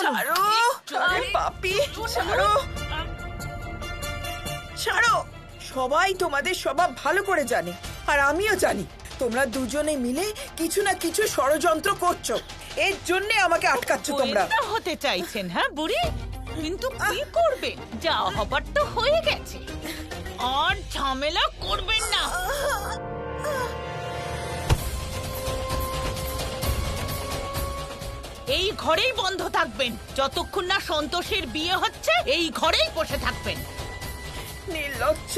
ছাড়ো, আরে পাপি, ছাড়ো, ছাড়ো। সবাই তোমাদের স্বভাব ভালো করে জানে, আর আমিও জানি তোমরা দুজনে মিলে কিছু না কিছু ষড়যন্ত্র করছো। এর জন্য আমাকে আটকাচ্ছ তোমরা। গোয়েন্দা হতে চাইছেন হ্যাঁ বুড়ি? কিন্তু কি করবে, যা হবার তো হয়ে গেছে, আর ঝামেলা করবেন না। এই ঘরেই বন্ধ থাকবেন যতক্ষণ না সন্তোষের বিয়ে হচ্ছে, এই ঘরেই বসে থাকবেন। নির্লজ্জ,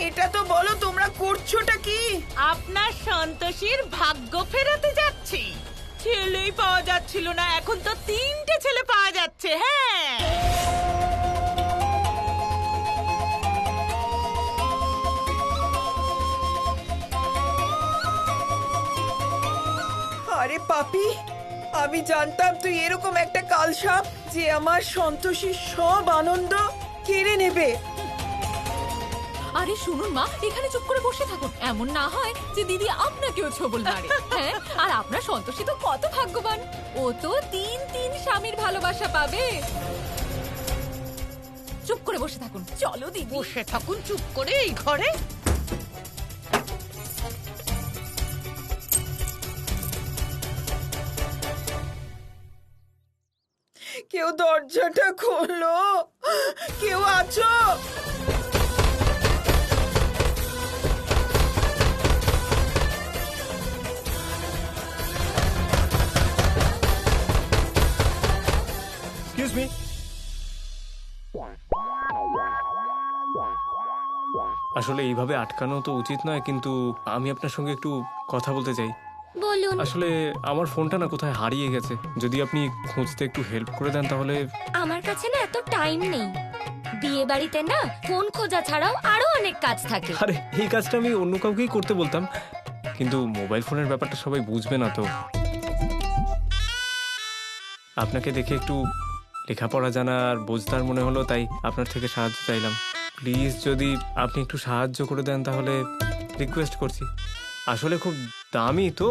এটা তো বলো তোমরা করছোটা কি? আপনার সন্তোষীর ভাগ্য ফেরাতে যাচ্ছি। ছেলেই পাওয়া যাচ্ছিল না, এখন তো 3টে ছেলে পাওয়া যাচ্ছে। হ্যাঁ, আরে পাপি, আমি জানতাম তুই এরকম একটা কালসাপ যে আমার সন্তোষীর সব আনন্দ কেড়ে নেবে। আরে শুনুন মা, এখানে চুপ করে বসে থাকুন। এমন না হয় যে দিদি আপনাকেও ছবল মারে। হ্যাঁ, আর আপনার সন্তোষী তো কত ভাগ্যবান, ও তো 3 স্বামীর ভালোবাসা পাবে। চুপ করে বসে থাকুন, চলো দিদি। বসে থাকুন চুপ করে এই ঘরে। কেউ দরজাটা খোলো, কেউ আছো? Excuse me. আসলে এইভাবে আটকানো তো উচিত নয়, কিন্তু আমি আপনার সঙ্গে একটু কথা বলতে চাই। বলুন। আসলে আমার ফোনটা না কোথায় হারিয়ে গেছে, যদি আপনি খুঁজতে একটু হেল্প করে দেন তাহলে। আমার কাছে না এত টাইম নেই, বিয়ে বাড়িতে না ফোন খোঁজা ছাড়াও আরো অনেক কাজ থাকে। আরে এই কাজটা আমি অন্য কাউকেই করতে বলতাম, কিন্তু মোবাইল ফোনের ব্যাপারটা সবাই বুঝবে না তো। আপনাকে দেখে একটু লেখাপড়া জানা আর বোঝদার মনে হলো, তাই আপনার থেকে সাহায্য চাইলাম। প্লিজ যদি আপনি একটু সাহায্য করে দেন তাহলে, রিকোয়েস্ট করছি। আসলে খুব দামি তো,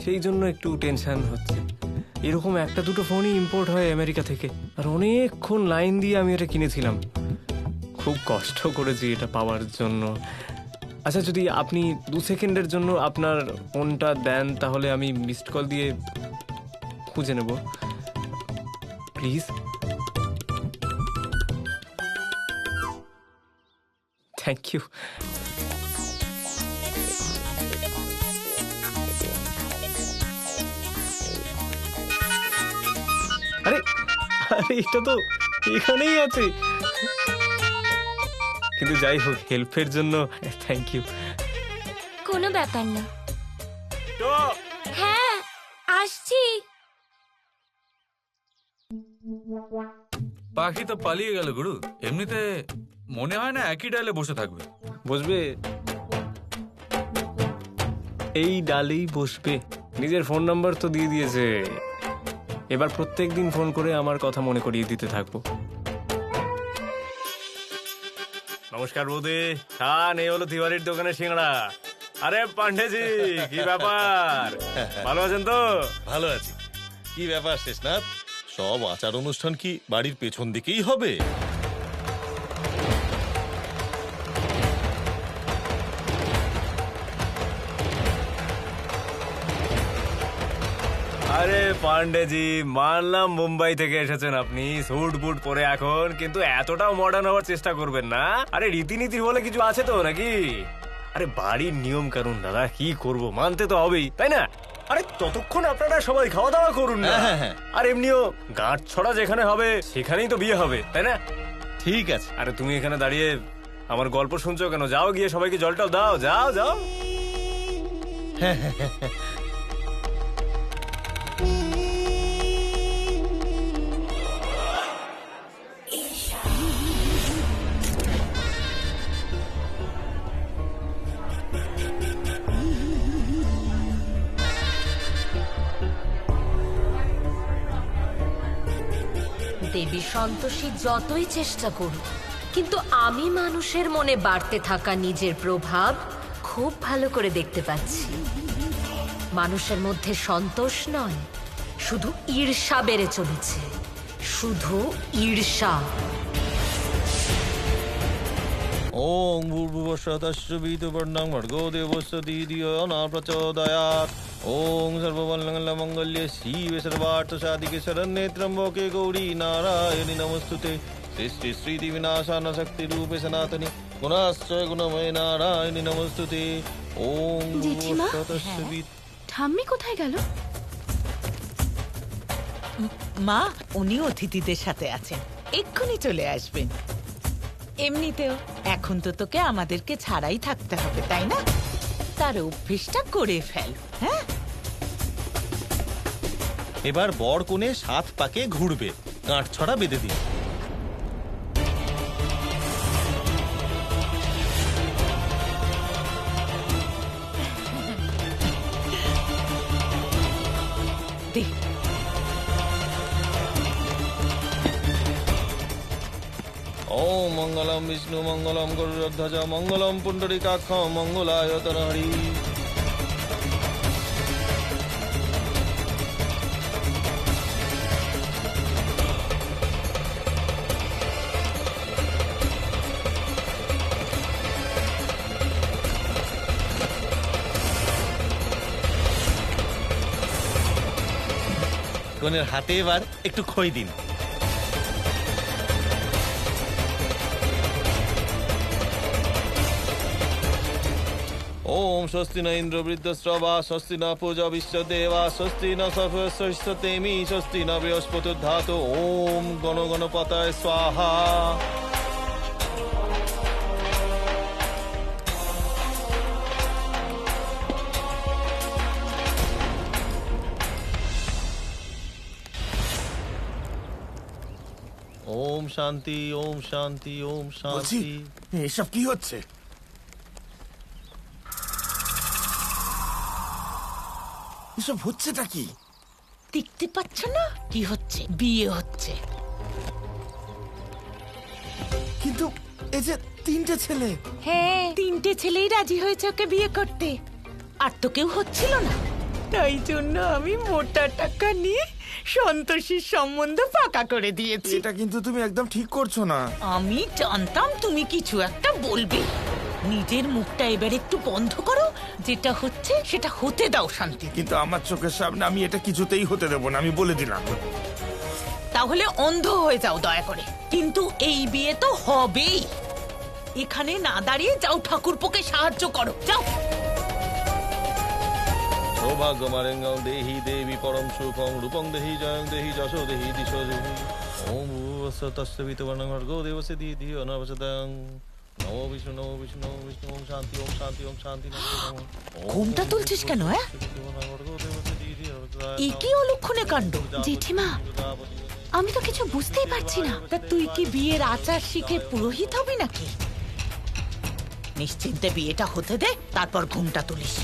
সেই জন্য একটু টেনশন হচ্ছে। এরকম একটা দুটো ফোনই ইম্পোর্ট হয় আমেরিকা থেকে, আর অনেকক্ষণ লাইন দিয়ে আমি এটা কিনেছিলাম। খুব কষ্ট করেছি এটা পাওয়ার জন্য। আচ্ছা, যদি আপনি 2 সেকেন্ডের জন্য আপনার ফোনটা দেন তাহলে আমি মিসড কল দিয়ে খুঁজে নেব, প্লিজ। Thank you. আরে আরে এটা তো এখানেই আছে, কিন্তু যাই হোক, হেল্পের জন্য থ্যাংক ইউ। কোনো ব্যাপার না। হ্যাঁ, আসছি। পাখি তো পালিয়ে গেল গুরু। এমনিতে মনে হয় না একই ডালে বসে থাকবে। বসবে, এই ডালেই বসবে। নিজের ফোন নাম্বার তো দিয়ে দিয়েছে, এবার প্রত্যেকদিন ফোন করে আমার কথা মনে করিয়ে দিতে থাকবো। নমস্কার বৌদি, খান, এই হলো তিওয়ারির দোকানের সিঙ্গাড়া। আরে পান্ডেজি, কি ব্যাপার, ভালো আছেন তো? ভালো আছি। কি ব্যাপার শেষনাথ, সব আচার অনুষ্ঠান কি বাড়ির পেছন দিকেই হবে? আরে পান্ডেজি, মানলাম মুম্বাই থেকে এসেছেন আপনি, স্যুট বুট পরে এখন, কিন্তু এতটাও মডার্ন হওয়ার চেষ্টা করবেন না। আরে রীতিনীতি বলে কিছু আছে তো নাকি? আরে বাড়ির নিয়ম কানুন দাদা, কি করব, মানতে তো হবেই, তাই না? আরে ততক্ষণ আপনারা সবাই খাওয়া দাওয়া করুন না। আর এমনিও গাঁট ছড়া যেখানে হবে সেখানেই তো বিয়ে হবে, তাই না? ঠিক আছে। আরে তুমি এখানে দাঁড়িয়ে আমার গল্প শুনছো কেন? যাও গিয়ে সবাইকে জলটাও দাও, যাও যাও। দেবী সন্তোষী যতই চেষ্টা করুক, কিন্তু আমি মানুষের মনে বাড়তে থাকা নিজের প্রভাব খুব ভালো করে দেখতে পাচ্ছি। মানুষের মধ্যে সন্তোষ নয়, শুধু ঈর্ষা বেড়ে চলেছে। শুধু ঈর্ষা। ওং ভূর্ভুবস্বতস্য বিতুর্বণ্যং ভর্গো দেবস্য ধিয়ো ন প্রচোদয়াৎ। ওং সর্বমঙ্গলমঙ্গল্যে শিবে সর্বার্থসাধিকে শরণ্যে ত্র্যম্বকে গৌরী নারায়ণী নমস্তুতে। সৃষ্টি স্মৃতি বিনাশান শক্তি রূপে সনাতনী গুণাশ্রয় গুণময় নারায়ণী নমস্তুতে। ওং জেঠিমা? ভূর্ভুবস্বতস্য বিত- ঠাম্মি কোথায় গেল? মা, উনি অতিথিদের সাথে আছেন, এক্ষুনি চলে আসবেন। এমনিতেও এখন তো তোকে আমাদেরকে ছাড়াই থাকতে হবে, তাই না? তার অভ্যেসটা করে ফেল। হ্যাঁ, এবার বর কোণে 7 পাকে ঘুরবে, গাঁট ছড়া বেঁধে দিন। দে। ওম মঙ্গলম বিষ্ণু মঙ্গলম গরুড়ধ্বজ মঙ্গলম পুণ্ডরীকাক্ষ মঙ্গলায় তরহরি। কনের হাতে এবার একটু খই দিন। ওম স্বস্তি ন ইন্দ্র বৃদ্ধশ্রবা স্বস্তি ন পূজা বিশ্বদেবা স্বস্তি ন সর্বস্বস্তেমি স্বস্তি ন বৃহস্পতির্ধাতু। ওম গণ গণপতায় স্বাহা। ওম শান্তি ওম শান্তি ওম বলছি শান্তি। এসব কি হচ্ছে? এসব হচ্ছেটা কি? দেখতে পাচ্ছ না কি হচ্ছে? বিয়ে হচ্ছে। কিন্তু এই যে 3টে ছেলে, হ্যাঁ, 3টে ছেলেই রাজি হয়েছে ওকে বিয়ে করতে, আর তো কেউ হচ্ছিল না। তাই জন্য আমি মোটা টাকা নিয়ে সন্তোষীর সম্বন্ধ পাকা করে দিয়েছি। এটা কিন্তু তুমি একদম ঠিক করছো না। আমি জানতাম তুমি কিছু একটা বলবে। নিজের মুখটা এবার একটু বন্ধ করো, যেটা হচ্ছে সেটা হতে দাও শান্তি। কিন্তু আমার চোখের সামনে আমি এটা কিছুতেই হতে দেবো না, আমি বলে দিলাম। তাহলে অন্ধ হয়ে যাও দয়া করে, কিন্তু এই বিয়ে তো হবেই। এখানে না দাঁড়িয়ে যাও, ঠাকুরপোকে সাহায্য করো, যাও। সৌভাগ্যমারেঙ্গং দেহি দেবী পরম সুখং রূপং দেহি জয়ং দেহি যশো দেহি দিশো দেহি। ওম ভূর্ভুবস্য তস্য বিতুর্বণ্যং ভর্গো দেবস্য ধিয়ো ন প্রচোদয়াৎ। নমো বিষ্ণু নমো বিষ্ণু নমো বিষ্ণু। ওম শান্তি ওম শান্তি ওম শান্তি। ঘুমটা তুলছিস কেন? এ কি অলক্ষণে কাণ্ড? জেঠিমা, আমি তো কিছু বুঝতেই পারছি না। তা তুই কি বিয়ের আচার শিখে পুরোহিত হবি নাকি? নিশ্চিন্তে বিয়েটা হতে দে, তারপর ঘুমটা তুলিস।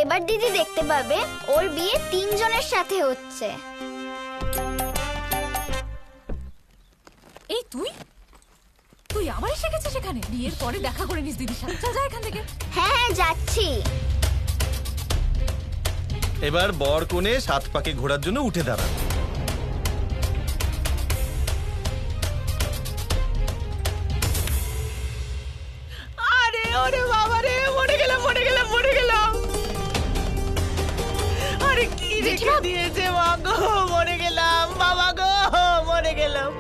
এবার দিদি দেখতে পাবে ওর বিয়ে 3 জনের সাথে হচ্ছে। এই তুই তুই আবার এসে গেছিস এখানে? বিয়ের পরে দেখা করে নিস দিদির সাথে। যা এখান থেকে। হ্যাঁ হ্যাঁ যাচ্ছি। এবার বর কোণে 7 পাকে ঘোরার জন্য উঠে দাঁড়ান। আরে ওরে বাবা রে, মরে গেলাম মরে গেলাম মরে গেলাম। আরে কি রেখে দিয়েছে মা গো, মরে গেলাম বাবা গো, মরে গেলাম।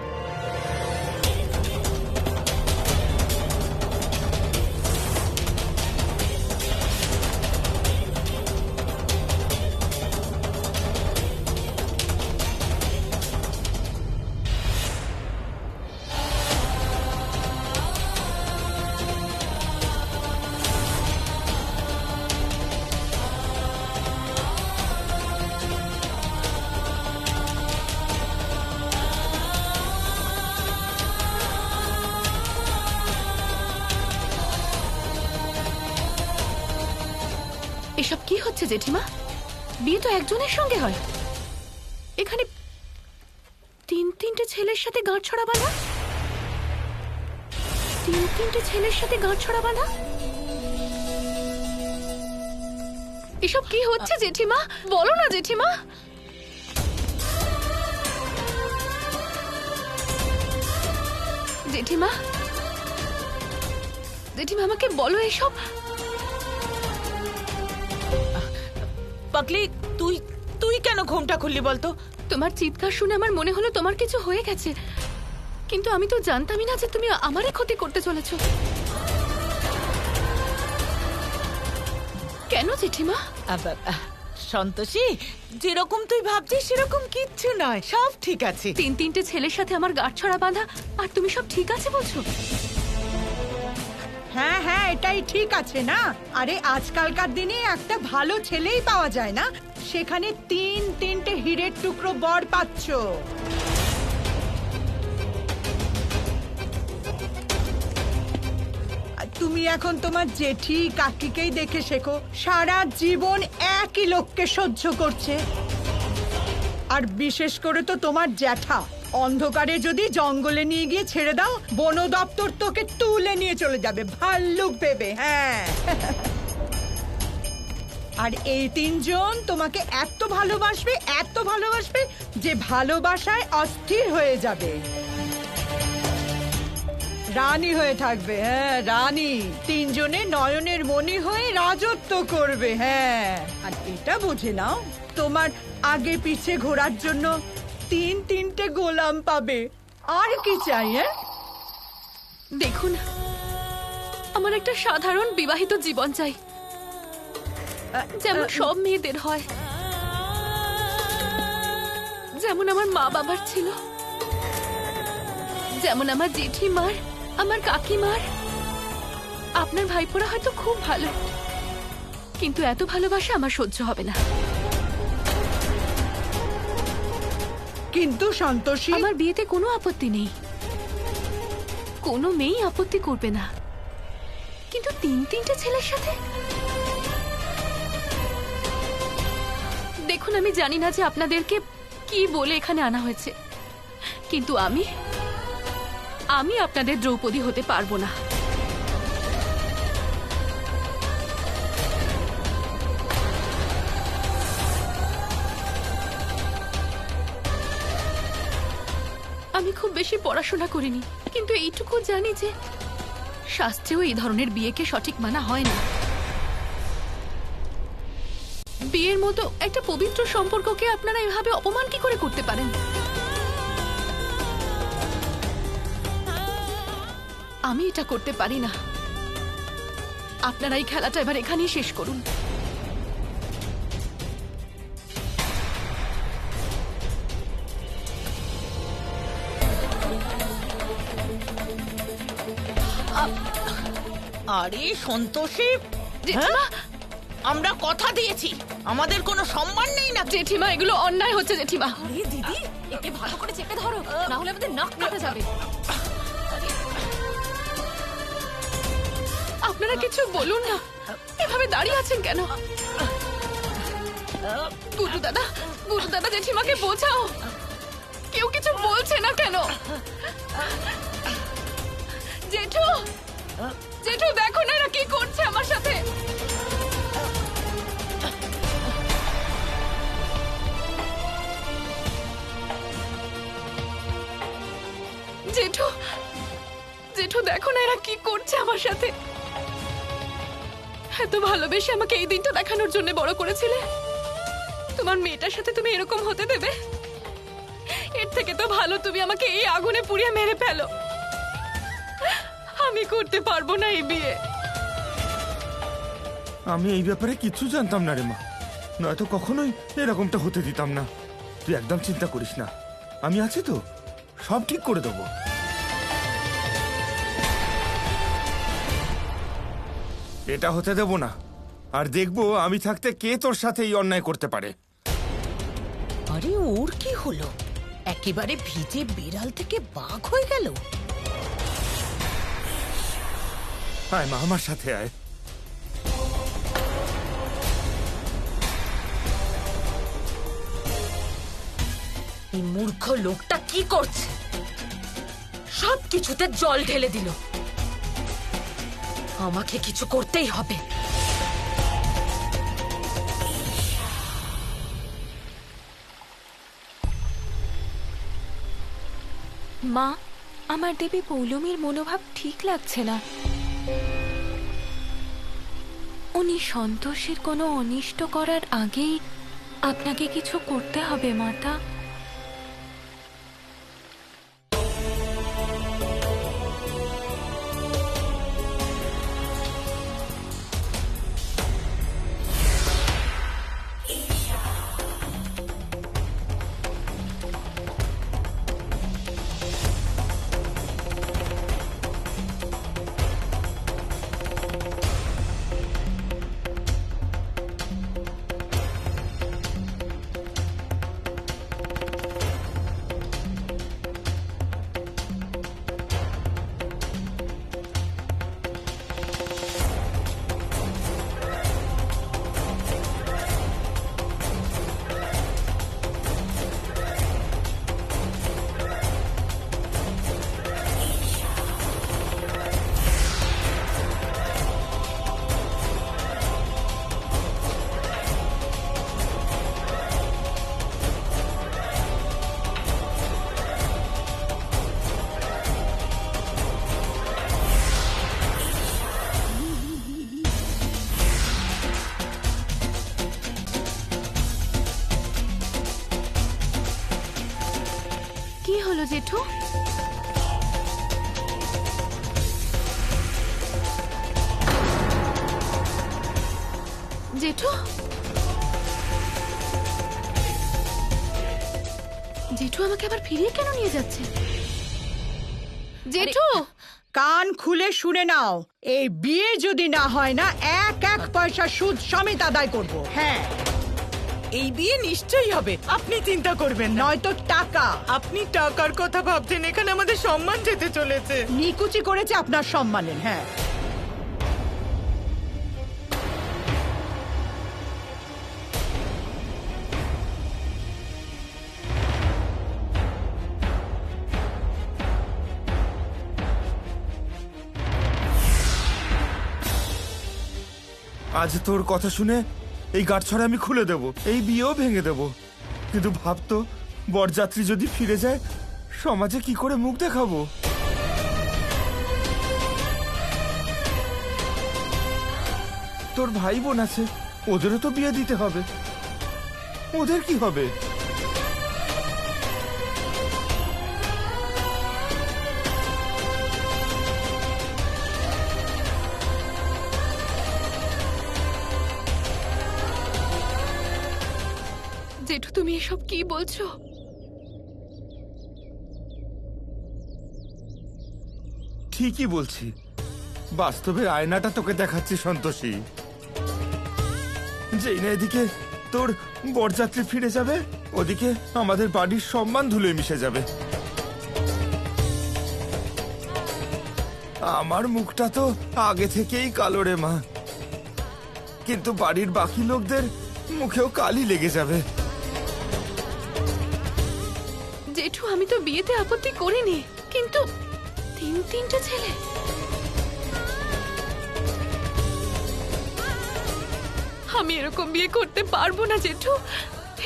হচ্ছে জেঠিমা? বিয়ে তো একজনের সঙ্গে হয়, এখানে তিনটে ছেলের সাথে গাঁটছড়া বাঁধা। তিনটে ছেলের সাথে গাঁটছড়া বাঁধা। এসব কি হচ্ছে জেঠিমা? বলো না জেঠিমা। জেঠিমা, জেঠিমা আমাকে বলো এসব। পাগলি, তুই তুই কেন ঘুমটা খুললি বলতো? তোমার চিৎকার শুনে আমার মনে হলো তোমার কিছু হয়ে গেছে, কিন্তু আমি তো জানতামই না যে তুমি আমারই ক্ষতি করতে চলেছো। কেন জেঠিমা? সন্তোষী, যেরকম তুই ভাবছিস সেরকম কিচ্ছু নয়, সব ঠিক আছে। তিনটে ছেলের সাথে আমার গাঁটছড়া বাঁধা, আর তুমি সব ঠিক আছে বলছো? হ্যাঁ হ্যাঁ, এটাই ঠিক আছে না? আরে আজকালকার দিনে একটা ভালো ছেলেই পাওয়া যায় না, সেখানে তিনটে হীরের টুকরো বর পাচ্ছ। আর তুমি এখন তোমার জেঠি কাকিকেই দেখে শেখো, সারা জীবন একই লোককে সহ্য করছে। আর বিশেষ করে তো তোমার জ্যাঠা, অন্ধকারে যদি জঙ্গলে নিয়ে গিয়ে ছেড়ে দাও, বন দপ্তর তোকে তুলে নিয়ে চলে যাবে ভাল্লুক ভেবে। হ্যাঁ, আর এই তিনজন তোমাকে এত ভালোবাসবে যে ভালোবাসায় অস্থির হয়ে যাবে, রানী হয়ে থাকবে। হ্যাঁ, রানী। তিনজনে নয়নের মণি হয়ে রাজত্ব করবে। হ্যাঁ, আর এটা বুঝে নাও, তোমার আগে পিছে ঘোরার জন্য তিনটে গোলাম পাবে। আর কি চাই? দেখুন, আমার একটা সাধারণ বিবাহিত জীবন চাই, যেমন সব মেয়েদের হয়, যেমন আমার মা বাবার ছিল, যেমন আমার জেঠিমার, আমার কাকিমার। আপনার ভাইপোরা হয়তো খুব ভালো, কিন্তু এত ভালোবাসা আমার সহ্য হবে না। কিন্তু সন্তোষী, আমার বিয়েতে কোনো আপত্তি নেই, কোনো মেয়েই আপত্তি করবে না, কিন্তু তিনটে ছেলের সাথে। দেখুন, আমি জানি না যে আপনাদেরকে কি বলে এখানে আনা হয়েছে, কিন্তু আমি আপনাদের দ্রৌপদী হতে পারবো না। আমি খুব বেশি পড়াশোনা করিনি, কিন্তু এইটুকু জানি যে শাস্ত্রেও এই ধরনের বিয়েকে সঠিক মানা হয় না। বিয়ের মতো একটা পবিত্র সম্পর্ককে আপনারা এভাবে অপমান কি করে করতে পারেন? আমি এটা করতে পারি না। আপনারা এই খেলাটা এবার এখানেই শেষ করুন। আরে সন্তোষী, জেঠিমা, আমরা কথা দিয়েছি, আমাদের কোনো সম্মান নেই না? জেঠিমা, এগুলো অন্যায় হচ্ছে জেঠিমা। আরে দিদি, একে ভালো করে চেপে ধরো, না হলে আমাদের নাক কাটা যাবে। আপনারা কিছু বলুন না, এভাবে দাঁড়িয়ে আছেন কেন? গুরু দাদা জেঠিমাকে বোঝাও, কেউ কিছু বলছে না কেন? জেঠু, দেখো না এরা কি করছে আমার সাথে। জেঠু, দেখো না এরা কি করছে আমার সাথে। এত ভালোবেসে আমাকে এই দিনটা দেখানোর জন্য বড় করেছিলে, তোমার মেয়েটার সাথে তুমি এরকম হতে দেবে? এর থেকে তো ভালো তুমি আমাকে এই আগুনে পুড়িয়ে মেরে ফেলো। আমি করতে পারবো না এই বিয়ে। আমি এই ব্যাপারে কিছু জানতাম না রে মা, নয়তো কখনোই এরকমটা হতে দিতাম না। তুই একদম চিন্তা করিস না, আমি আছি তো, সব ঠিক করে দেবো। এটা হতে দেব না, আর দেখবো আমি থাকতে কে তোর সাথে এই অন্যায় করতে পারে। আরে ওর কি হলো? একেবারে ভিজে বিড়াল থেকে বাঘ হয়ে গেল। আয় মা, আমার সাথে আয়। এই মূর্খ লোকটা কি করছে? সব কিছুতে জল ঢেলে দিল। আমাকে কিছু করতেই হবে। মা, আমার দেবী পৌলমীর মনোভাব ঠিক লাগছে না। উনি সন্তোষের কোনো অনিষ্ট করার আগেই আপনাকে কিছু করতে হবে মাতা। কি হলো জেঠু? জেঠু, জেঠু আমাকে আবার ফিরিয়ে কেন নিয়ে যাচ্ছে? জেঠু, কান খুলে শুনে নাও, এই বিয়ে যদি না হয় না, এক এক পয়সা সুদ সমেত আদায় করব। হ্যাঁ, এই বিয়ে নিশ্চয়ই হবে, আপনি চিন্তা করবেন না। নয়তো টাকা। আপনি টাকার কথা ভাবছেন, এখানে আমাদের সম্মান যেতে চলেছে। নিকুচি করেছে আপনার সম্মানের। হ্যাঁ, আজ তোর কথা শুনে এই গাঁটছড়া আমি খুলে দেব, এই বিয়েও ভেঙে দেব। কিন্তু ভাবতো বরযাত্রী যদি ফিরে যায়, সমাজে কি করে মুখ দেখাবো? তোর ভাই বোন আছে, ওদেরও তো বিয়ে দিতে হবে। ওদের কি হবে? জেঠু তুমি এসব কি বলছো? ঠিকই বলছি, বাস্তবের আয়নাটা তোকে দেখাচ্ছি সন্তোষী। যেই না এদিকে তোর বরযাত্রী ফিরে যাবে, ওদিকে আমাদের বাড়ির সম্মান ধুলে মিশে যাবে। আমার মুখটা তো আগে থেকেই কালো রে মা, কিন্তু বাড়ির বাকি লোকদের মুখেও কালি লেগে যাবে। জেঠু আমি তো বিয়েতে আপত্তি করিনি, কিন্তু তিনটে ছেলে। আমি এরকম বিয়ে করতে পারবো না জেঠু,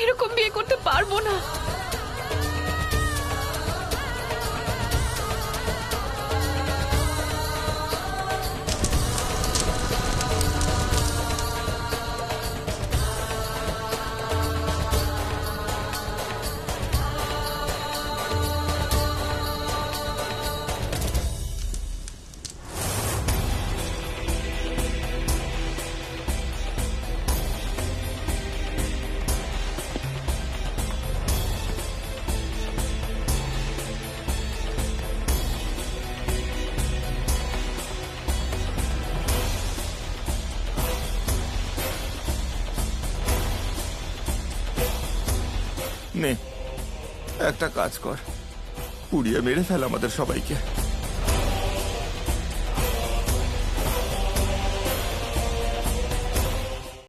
এরকম বিয়ে করতে পারবো না। নে, একটা কাজ কর, পুড়িয়ে মেরে ফেল আমাদের সবাইকে।